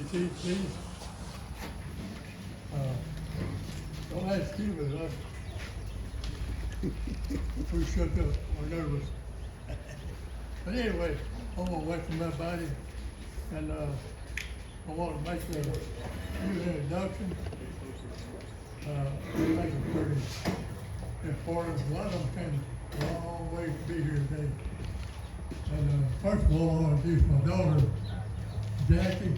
please. Don't ask you, but we shook up, we're nervous. But anyway, I want to welcome everybody, and I want to make a few introductions. I think it's pretty important. A lot of them came a long way to be here today. And first of all, I want to introduce my daughter, Jackie,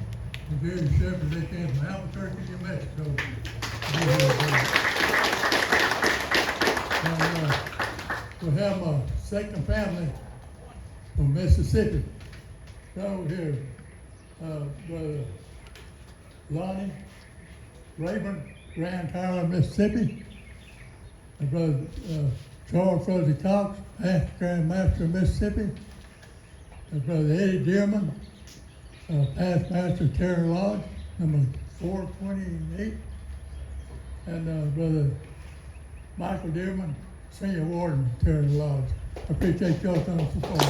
and Jerry Shepherd. They came from Albuquerque, New Mexico. And we have my second family from Mississippi. Right over here, Brother Lonnie Rayburn, Grand Tyler, Mississippi. And Brother Charles Fuzzy Cox, Pastor Grand Master of Mississippi. And Brother Eddie Dearman, Past Master of Terry Lodge, number 428. And Brother Michael Dearman, Senior Warden of Terry Lodge. I appreciate y'all coming support.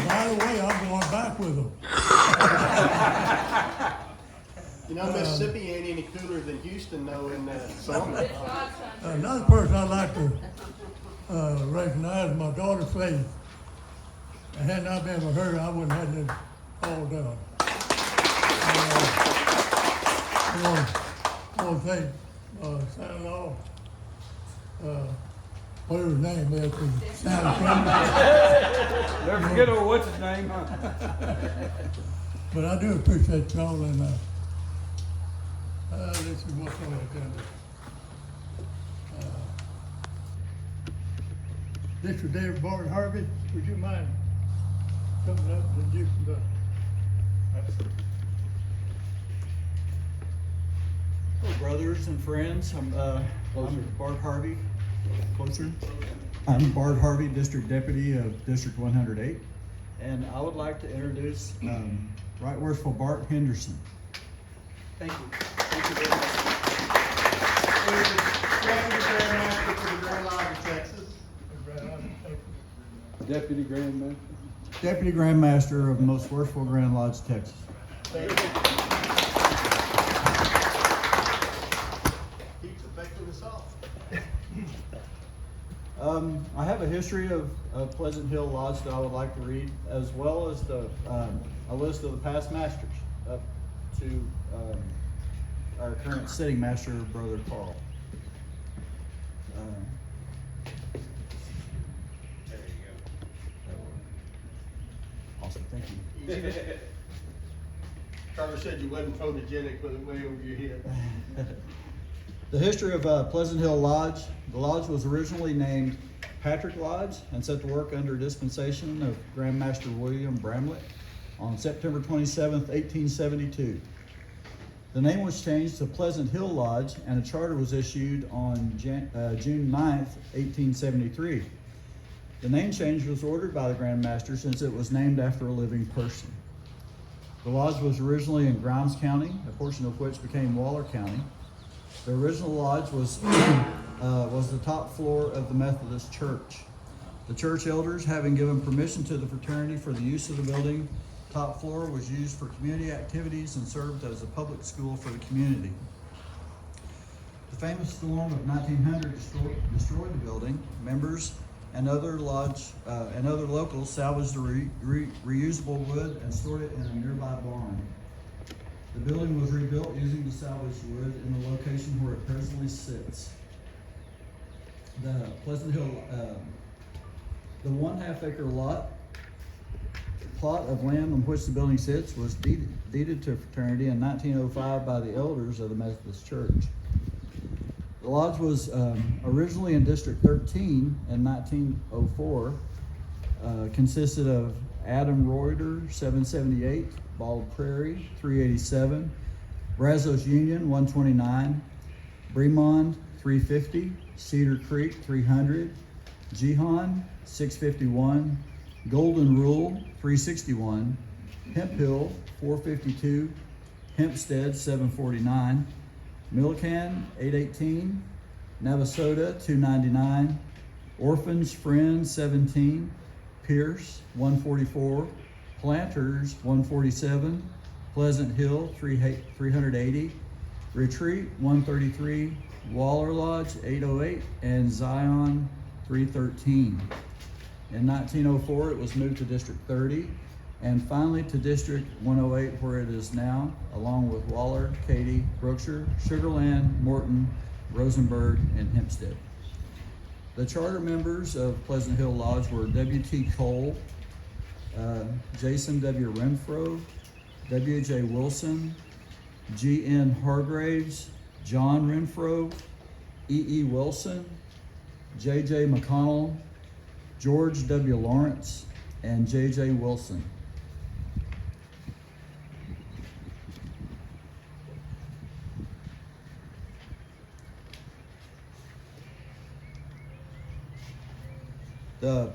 By the way, I'm going back with them. You know, Mississippi ain't any cooler than Houston, though, in the summer. Another person I'd like to recognize my daughter Faith. Had not been for her, I wouldn't have had this all done. I want to thank son-in-law, whatever his name is, from Santa Cruz. Never forget over what's his name, huh? But I do appreciate y'all, and this is what's on the agenda. District David Bart Harvey, would you mind coming up and introducing the Hello, brothers and friends. I'm Bart Harvey. Closer. I'm Bart Harvey, District Deputy of District 108, and I would like to introduce Right Worshipful Bart Henderson. Thank you. Thank you very much. Deputy Grand Master for the Grand Lodge of Texas. Deputy Grand Master. Deputy Grand Master of the Most Worshipful Grand Lodge, Texas. Thank you. Keeps affecting us all. I have a history of Pleasant Hill Lodge that I would like to read, as well as a list of the past masters up to our current sitting master, Brother Carl. There you Awesome, thank you. go. Carter said you wasn't photogenic with it way over your head. The history of Pleasant Hill Lodge. The lodge was originally named Patrick Lodge and set to work under dispensation of Grand Master William Bramlett on September 27th, 1872. The name was changed to Pleasant Hill Lodge, and a charter was issued on June 9th, 1873. The name change was ordered by the Grand Master since it was named after a living person. The lodge was originally in Grimes County, a portion of which became Waller County. The original lodge was the top floor of the Methodist Church. The church elders, having given permission to the fraternity for the use of the building, top floor was used for community activities and served as a public school for the community. The famous storm of 1900 destroyed the building. Members and other locals salvaged the reusable wood and stored it in a nearby barn. The building was rebuilt using the salvaged wood in the location where it presently sits. The Pleasant Hill, the 1/2 acre plot of land on which the building sits was deeded to a fraternity in 1905 by the elders of the Methodist Church. The lodge was originally in District 13 in 1904, consisted of Adam Reuter, 778, Bald Prairie, 387, Brazos Union, 129, Bremond, 350, Cedar Creek, 300, Jihan, 651, Golden Rule, 361, Hemp Hill, 452, Hempstead, 749, Millican, 818, Navasota, 299, Orphans Friends, 17, Pierce, 144, Planters 147, Pleasant Hill 380, Retreat 133, Waller Lodge 808, and Zion 313. In 1904, it was moved to District 30, and finally to District 108, where it is now, along with Waller, Katy, Brookshire, Sugarland, Morton, Rosenberg, and Hempstead. The charter members of Pleasant Hill Lodge were W.T. Cole, Jason W. Renfro, W.J. Wilson, G.N. Hargraves, John Renfro, E.E. Wilson, J.J. McConnell, George W. Lawrence, and J.J. Wilson. The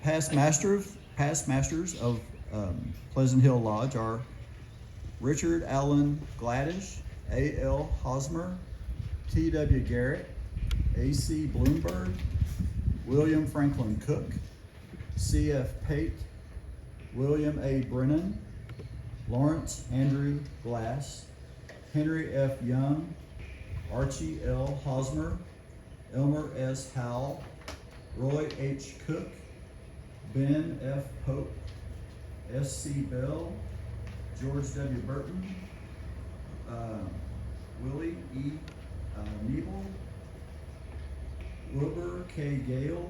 past masters of Pleasant Hill Lodge are Richard Allen Gladish, A.L. Hosmer, T.W. Garrett, A.C. Bloomberg, William Franklin Cook, C.F. Pate, William A. Brennan, Lawrence Andrew Glass, Henry F. Young, Archie L. Hosmer, Elmer S. Howell, Roy H. Cook, Ben F. Pope, S.C. Bell, George W. Burton, Willie E. Nebel, Wilbur K. Gale,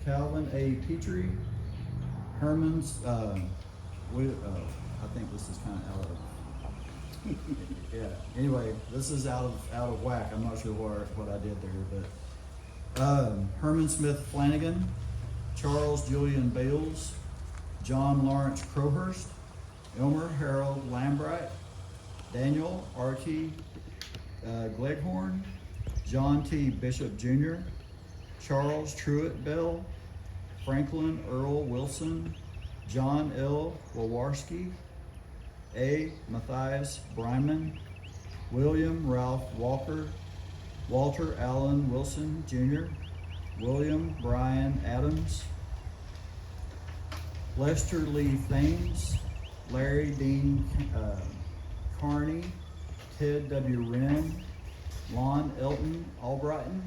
Calvin A. Petrie, Herman's, I think this is kind of out of, yeah, anyway, this is out of whack. I'm not sure what I did there, but Herman Smith Flanagan, Charles Julian Bales, John Lawrence Crowhurst, Elmer Harold Lambright, Daniel R.T. Gleghorn, John T. Bishop Jr., Charles Truett Bell, Franklin Earl Wilson, John L. Wawarski, A. Matthias Bryman, William Ralph Walker, Walter Allen Wilson Jr., William Brian Adams, Lester Lee Thames, Larry Dean Carney, Ted W. Wren, Lon Elton Albrighton,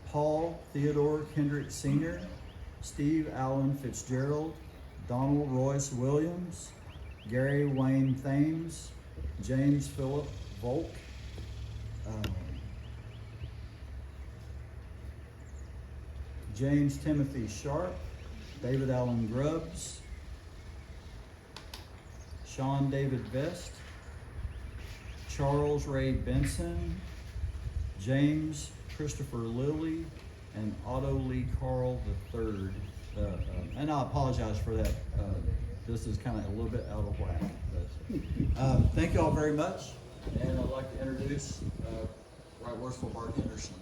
Paul Theodore Kendrick Sr., Steve Allen Fitzgerald, Donald Royce Williams, Gary Wayne Thames, James Philip Volk, James Timothy Sharp, David Allen Grubbs, Sean David Vest, Charles Ray Benson, James Christopher Lilly, and Otto Lee Carl III. And I apologize for that. This is kind of a little bit out of whack. But, thank you all very much. And I'd like to introduce Right Worshipful Bart Henderson.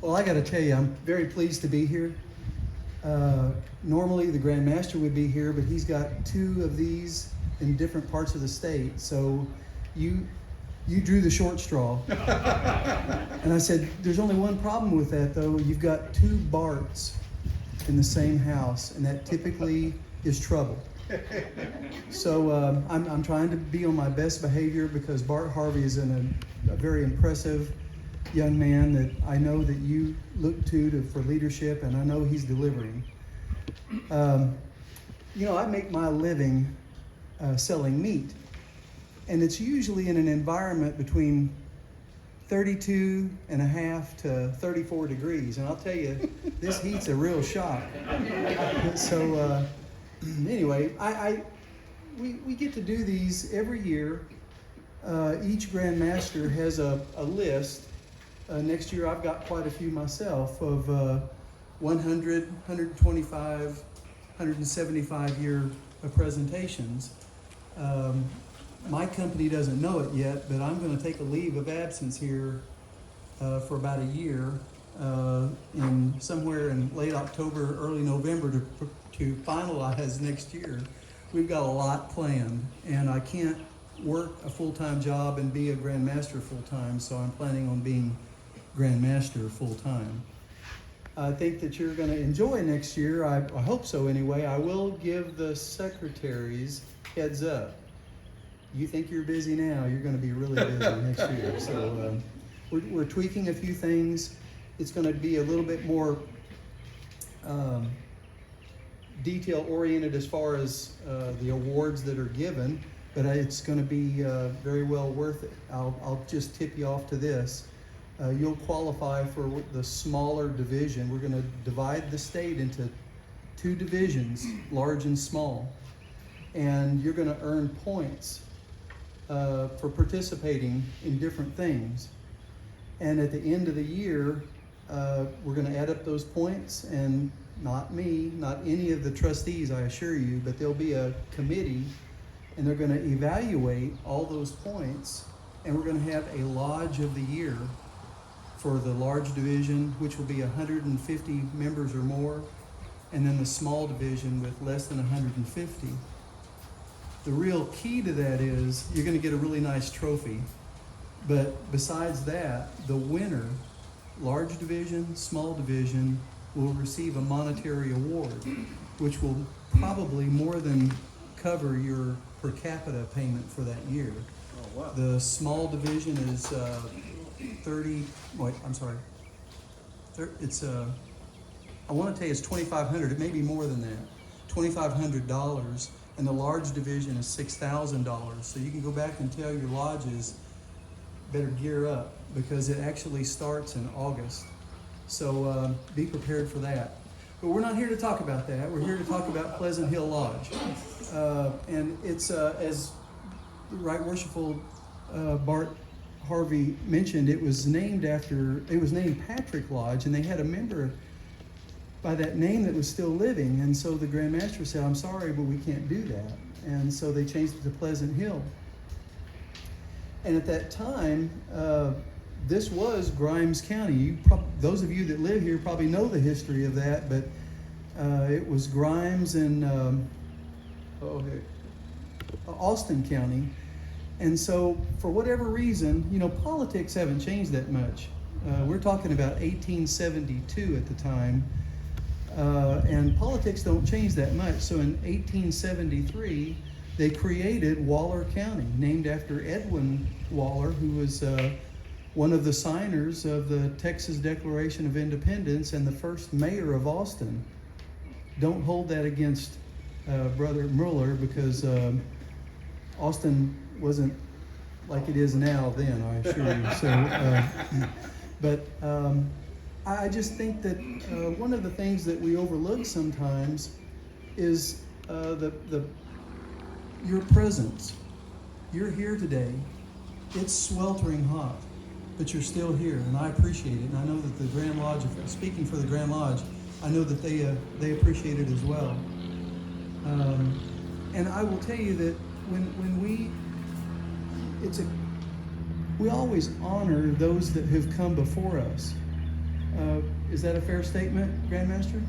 Well, I got to tell you, I'm very pleased to be here. Normally, the Grand Master would be here, but he's got two of these in different parts of the state. So you drew the short straw. And I said, there's only one problem with that, though. You've got two Barts in the same house, and that typically is trouble. So I'm trying to be on my best behavior because Bart Harvey is a very impressive young man that I know that you look to for leadership, and I know he's delivering. I make my living selling meat, and it's usually in an environment between 32.5 to 34 degrees, and I'll tell you, this heat's a real shock. So anyway, we get to do these every year. Each Grand Master has a list. Next year, I've got quite a few myself of 100, 125, 175 year presentations. My company doesn't know it yet, but I'm going to take a leave of absence here for about a year, in somewhere in late October, early November to finalize next year. We've got a lot planned, and I can't work a full-time job and be a Grand Master full-time, so I'm planning on being Grand Master full-time. I think that you're going to enjoy next year. I hope so anyway. I will give the secretaries heads up. You think you're busy now, you're going to be really busy next year. So we're tweaking a few things. It's going to be a little bit more detail-oriented as far as the awards that are given, but it's going to be very well worth it. I'll just tip you off to this. You'll qualify for the smaller division. We're going to divide the state into 2 divisions, large and small, and you're going to earn points for participating in different things. And at the end of the year, we're going to add up those points, and not me, not any of the trustees, I assure you, but there'll be a committee, and they're going to evaluate all those points, and we're going to have a Lodge of the Year for the large division, which will be 150 members or more, and then the small division with less than 150. The real key to that is you're going to get a really nice trophy, but besides that, the winner, large division, small division, will receive a monetary award, which will probably more than cover your per capita payment for that year. Oh, wow. The small division is I want to tell you it's $2,500. It may be more than that. $2,500, and the large division is $6,000. So you can go back and tell your lodges better gear up, because it actually starts in August. So be prepared for that. But we're not here to talk about that. We're here to talk about Pleasant Hill Lodge, and it's as Right Worshipful Bart Harvey mentioned, it was named Patrick Lodge, and they had a member by that name that was still living, and so the Grand Master said, I'm sorry, but we can't do that. And so they changed it to Pleasant Hill. And at that time, this was Grimes County. Those of you that live here probably know the history of that, but it was Grimes and Austin County. And so, for whatever reason, politics haven't changed that much. We're talking about 1872 at the time, and politics don't change that much. So in 1873, they created Waller County, named after Edwin Waller, who was one of the signers of the Texas Declaration of Independence and the first mayor of Austin. Don't hold that against Brother Mueller, because Austin wasn't like it is now then, I assure you. So, I just think that one of the things that we overlook sometimes is your presence. You're here today. It's sweltering hot, but you're still here, and I appreciate it. And I know that the Grand Lodge, speaking for the Grand Lodge, I know that they appreciate it as well. And I will tell you that when we always honor those that have come before us. Is that a fair statement, Grandmaster?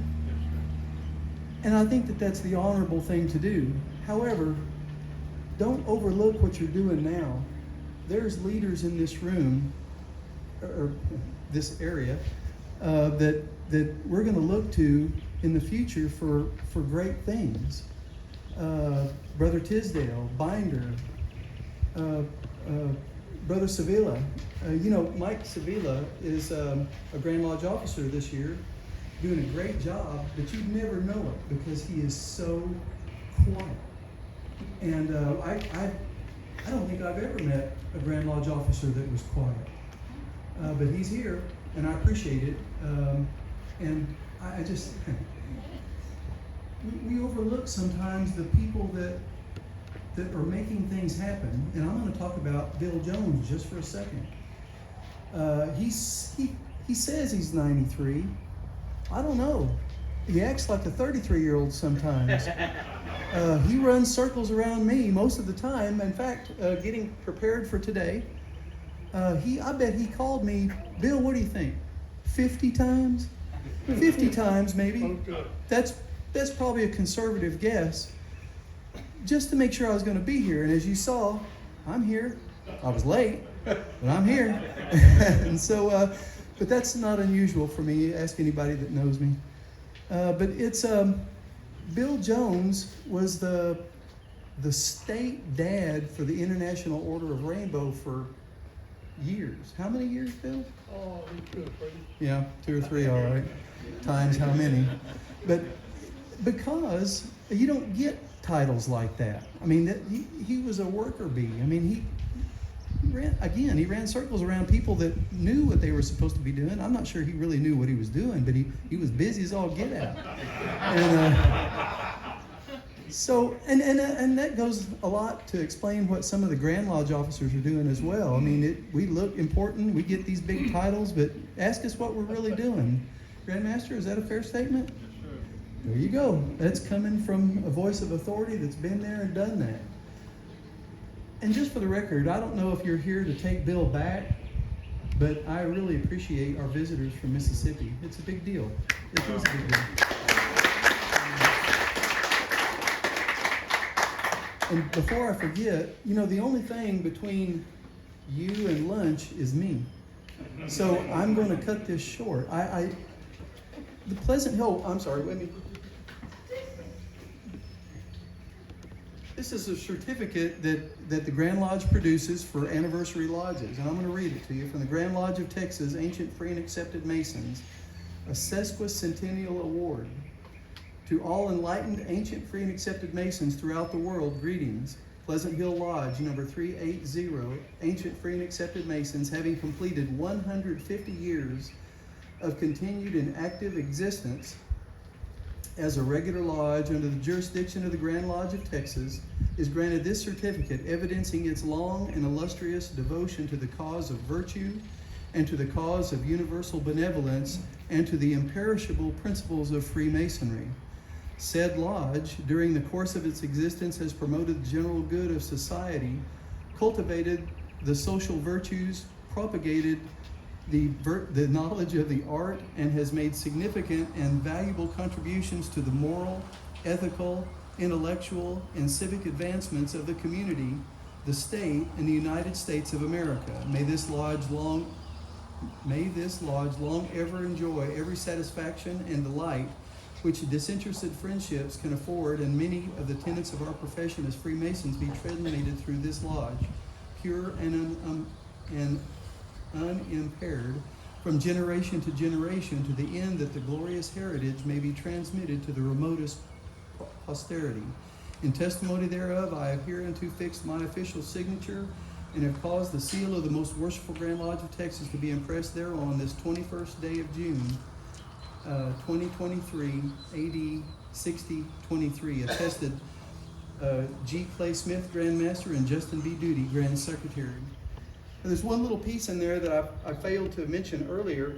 And I think that that's the honorable thing to do. However, don't overlook what you're doing now. There's leaders in this room, or this area, that we're going to look to in the future for great things. Brother Tisdale, Binder, Brother Sevilla. Mike Sevilla is a Grand Lodge officer this year, doing a great job, but you'd never know it because he is so quiet. And I don't think I've ever met a Grand Lodge officer that was quiet. But he's here, and I appreciate it. And I just, we overlook sometimes the people that are making things happen. And I'm going to talk about Bill Jones just for a second. He says he's 93. I don't know. He acts like a 33-year-old sometimes. He runs circles around me most of the time. In fact, getting prepared for today, I bet he called me, Bill, what do you think? 50 times? 50 times maybe. That's probably a conservative guess. Just to make sure I was going to be here. And as you saw, I'm here. I was late, but I'm here. And so but that's not unusual for me. Ask anybody that knows me. But it's Bill Jones was the state dad for the International Order of Rainbow for years. How many years, Bill? Oh, he's good, buddy. Yeah, 2 or 3, all right. Times how many? But because you don't get titles like that. I mean, he was a worker bee. I mean, he ran circles around people that knew what they were supposed to be doing. I'm not sure he really knew what he was doing, but he was busy as all get out. And that goes a lot to explain what some of the Grand Lodge officers are doing as well. I mean, we look important, we get these big titles, but ask us what we're really doing. Grandmaster, is that a fair statement? There you go. That's coming from a voice of authority that's been there and done that. And just for the record, I don't know if you're here to take Bill back, but I really appreciate our visitors from Mississippi. It's a big deal. It is a big deal. And before I forget, the only thing between you and lunch is me. So I'm going to cut this short. The Pleasant Hill, I'm sorry, wait a minute. This is a certificate that the Grand Lodge produces for anniversary lodges, and I'm going to read it to you. From the Grand Lodge of Texas, Ancient, Free, and Accepted Masons, a sesquicentennial award. To all enlightened, ancient, free, and accepted Masons throughout the world, greetings. Pleasant Hill Lodge No. 380, ancient, free, and accepted Masons, having completed 150 years of continued and active existence as a regular lodge under the jurisdiction of the Grand Lodge of Texas, is granted this certificate evidencing its long and illustrious devotion to the cause of virtue and to the cause of universal benevolence and to the imperishable principles of Freemasonry. Said lodge, during the course of its existence, has promoted the general good of society, cultivated the social virtues, propagated the knowledge of the art, and has made significant and valuable contributions to the moral, ethical, intellectual, and civic advancements of the community, the state, and the United States of America. May this lodge long ever enjoy every satisfaction and delight which disinterested friendships can afford, and many of the tenets of our profession as Freemasons be transmitted through this lodge, pure and unimpaired, from generation to generation, to the end that the glorious heritage may be transmitted to the remotest posterity. In testimony thereof, I have hereunto fixed my official signature, and have caused the seal of the most worshipful Grand Lodge of Texas to be impressed thereon this 21st day of June, 2023, AD 6023, attested G. Clay Smith, Grand Master, and Justin B. Duty, Grand Secretary. And there's one little piece in there that I failed to mention earlier.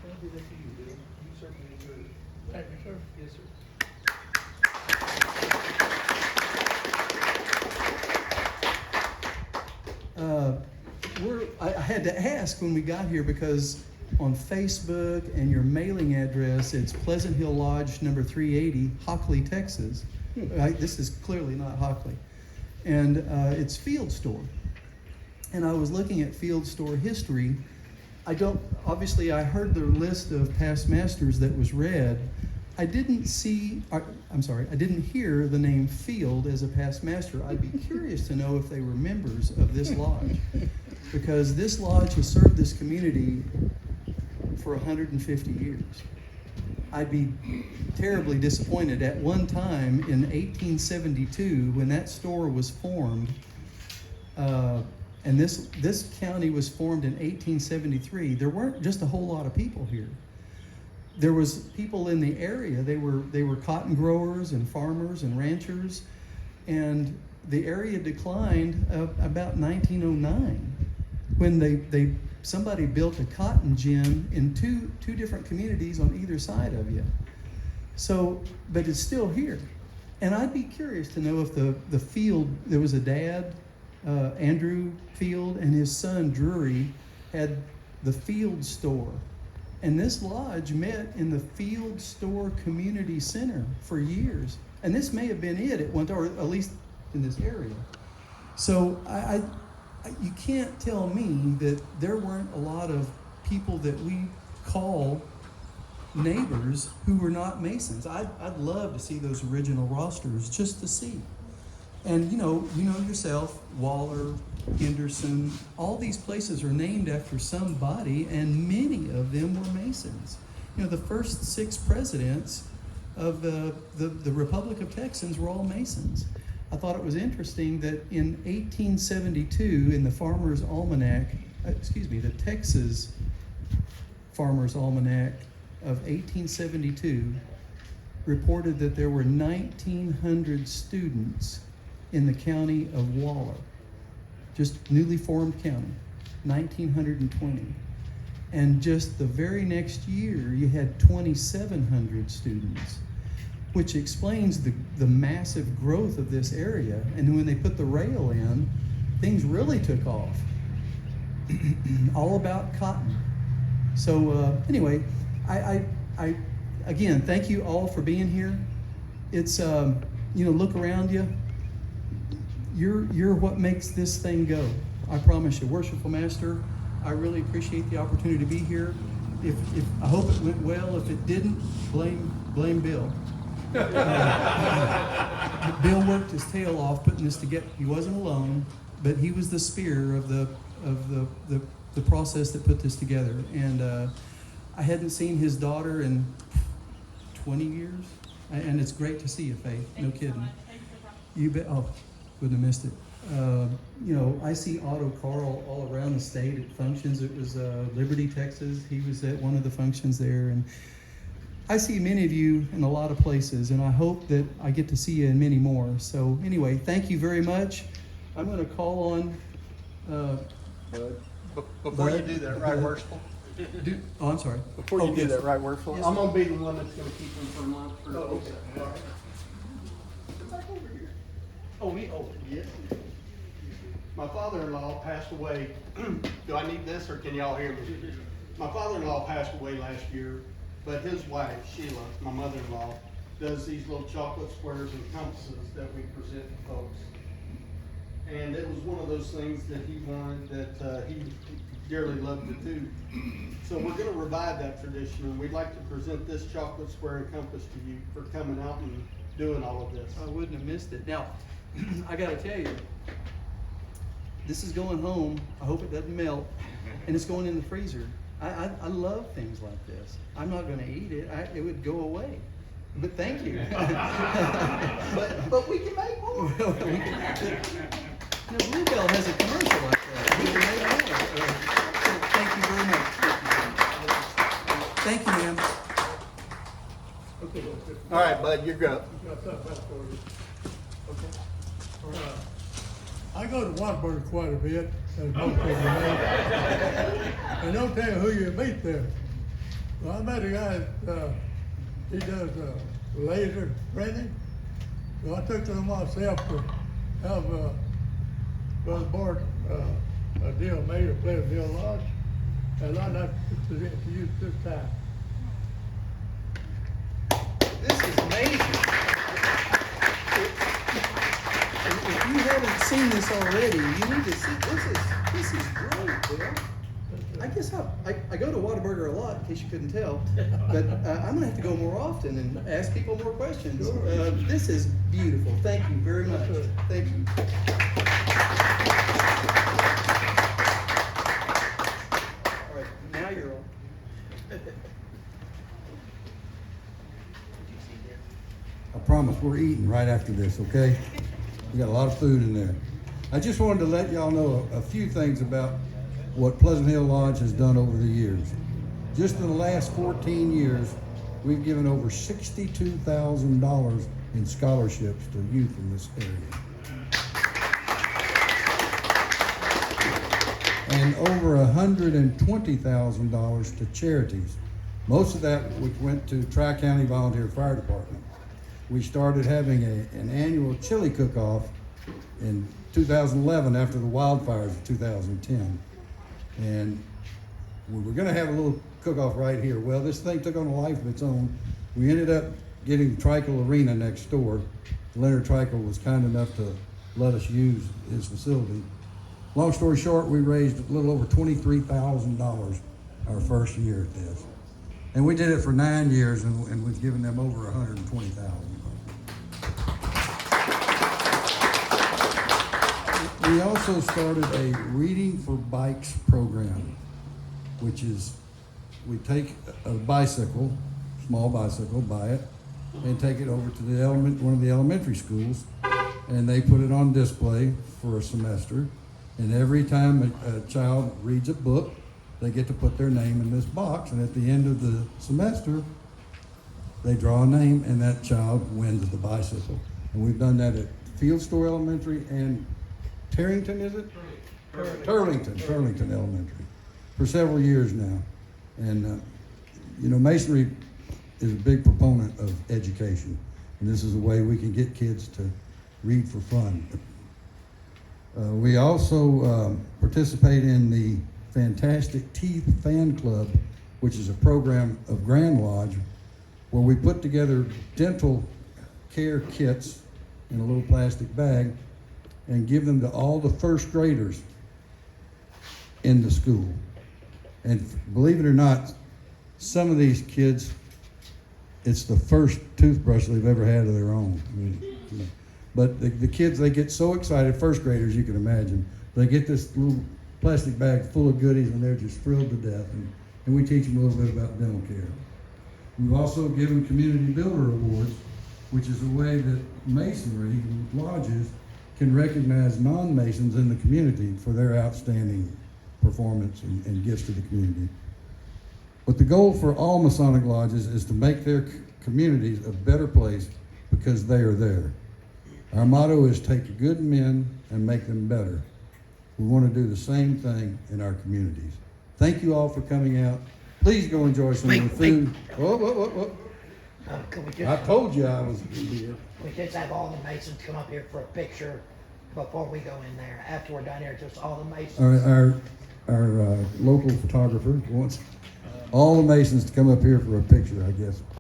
I'll do that to you, Bill. You certainly deserve it. Thank you, sir. Yes, sir. I had to ask when we got here, because on Facebook and your mailing address, it's Pleasant Hill Lodge No. 380, Hockley, Texas. This is clearly not Hockley. And it's Field Store. And I was looking at Field Store history. Obviously I heard the list of past masters that was read. I didn't hear the name Field as a past master. I'd be curious to know if they were members of this lodge, because this lodge has served this community for 150 years. I'd be terribly disappointed. At one time in 1872, when that store was formed, and this county was formed in 1873, there weren't just a whole lot of people here. There was people in the area. They were cotton growers and farmers and ranchers, and the area declined about 1909 when somebody built a cotton gin in two different communities on either side of you. So, but it's still here, and I'd be curious to know if the Field, there was a dad, Andrew Field, and his son Drury had the Field Store. And this lodge met in the Field Store Community Center for years. And this may have been it at one time, or at least in this area. So You can't tell me that there weren't a lot of people that we call neighbors who were not Masons. I'd love to see those original rosters just to see. And you know yourself, Waller, Henderson, all these places are named after somebody, and many of them were Masons. You know, the first 6 presidents of the Republic of Texans were all Masons. I thought it was interesting that in 1872, in the Farmer's Almanac, the Texas Farmer's Almanac of 1872, reported that there were 1,900 students in the county of Waller, just newly formed county, 1,920. And just the very next year, you had 2,700 students, which explains the massive growth of this area. And when they put the rail in, things really took off. All about cotton. So anyway, I again, thank you all for being here. It's, look around you. You're what makes this thing go. I promise you. Worshipful Master, I really appreciate the opportunity to be here. If I hope it went well. If it didn't, blame Bill. Bill worked his tail off putting this together. He wasn't alone, but he was the spear of the process that put this together. And I hadn't seen his daughter in 20 years, and it's great to see you, Faith. No kidding. You bet. Oh, wouldn't have missed it. I see Otto Carl all around the state at functions. It was Liberty, Texas. He was at one of the functions there, and I see many of you in a lot of places, and I hope that I get to see you in many more. So anyway, thank you very much. I'm going to call on Before you do that, right, Worshipful? I'm sorry. Before you do yes. that, right, Worshipful? Yes, I'm sir. gonna be the one that's gonna keep them for a month. Okay. All right. Come back over here. Yes. My father-in-law passed away. Do I need this, or can y'all hear me? My father-in-law passed away last year, but his wife, Sheila, my mother-in-law, does these little chocolate squares and compasses that we present to folks. And it was one of those things that he wanted, that he dearly loved to do. So we're gonna revive that tradition, and we'd like to present this chocolate square and compass to you for coming out and doing all of this. I wouldn't have missed it. Now, I gotta tell you, this is going home. I hope it doesn't melt, and it's going in the freezer. I love things like this. I'm not gonna eat it. It would go away. But thank you. But we can make more. Bluebell has a commercial like that. We can make more. So thank you very much. Thank you, ma'am. Okay. All right, bud, you're good. Got something else for you. Okay. I go to Whataburger quite a bit, as most people know. And don't tell you who you meet there. Well, I met a guy, he does laser printing. So I took to him myself to have Brother Bart a deal made, a Pleasant Hill Lodge. And I'd like to use this time. This is amazing. If you haven't seen this already, you need to see. This is great, Bill. I guess I go to Whataburger a lot, in case you couldn't tell, but I'm gonna have to go more often and ask people more questions. This is beautiful. Thank you very much. Thank you. All right, now you're on. I promise we're eating right after this, okay? We got a lot of food in there. I just wanted to let y'all know a few things about what Pleasant Hill Lodge has done over the years. Just in the last 14 years, we've given over $62,000 in scholarships to youth in this area. And over $120,000 to charities. Most of that which went to Tri-County Volunteer Fire Department. We started having an annual chili cook-off in 2011 after the wildfires of 2010. And we were gonna have a little cook-off right here. Well, this thing took on a life of its own. We ended up getting Trickle Arena next door. Leonard Trickle was kind enough to let us use his facility. Long story short, we raised a little over $23,000 our first year at this. And we did it for 9 years, and we've given them over $120,000. We also started a Reading for Bikes program, which is, we take a bicycle, small bicycle, buy it, and take it over to the one of the elementary schools, and they put it on display for a semester. And every time a child reads a book, they get to put their name in this box, and at the end of the semester, they draw a name, and that child wins the bicycle. And we've done that at Field Store Elementary and Tarrington, is it? Turlington Elementary, for several years now. And, Masonry is a big proponent of education, and this is a way we can get kids to read for fun. We also participate in the Fantastic Teeth Fan Club, which is a program of Grand Lodge, where we put together dental care kits in a little plastic bag and give them to all the first graders in the school. And believe it or not, some of these kids, it's the first toothbrush they've ever had of their own. But the kids, they get so excited, first graders, you can imagine. They get this little plastic bag full of goodies, and they're just thrilled to death. And we teach them a little bit about dental care. We've also given Community Builder Awards, which is a way that Masonry lodges can recognize non-Masons in the community for their outstanding performance and gifts to the community. But the goal for all Masonic lodges is to make their communities a better place because they are there. Our motto is take good men and make them better. We want to do the same thing in our communities. Thank you all for coming out. Please go enjoy some of the food. Whoa. Could we I just, told you I was here. we just have all the Masons come up here for a picture before we go in there? After we're done here, just all the Masons. Our local photographer wants all the Masons to come up here for a picture, I guess.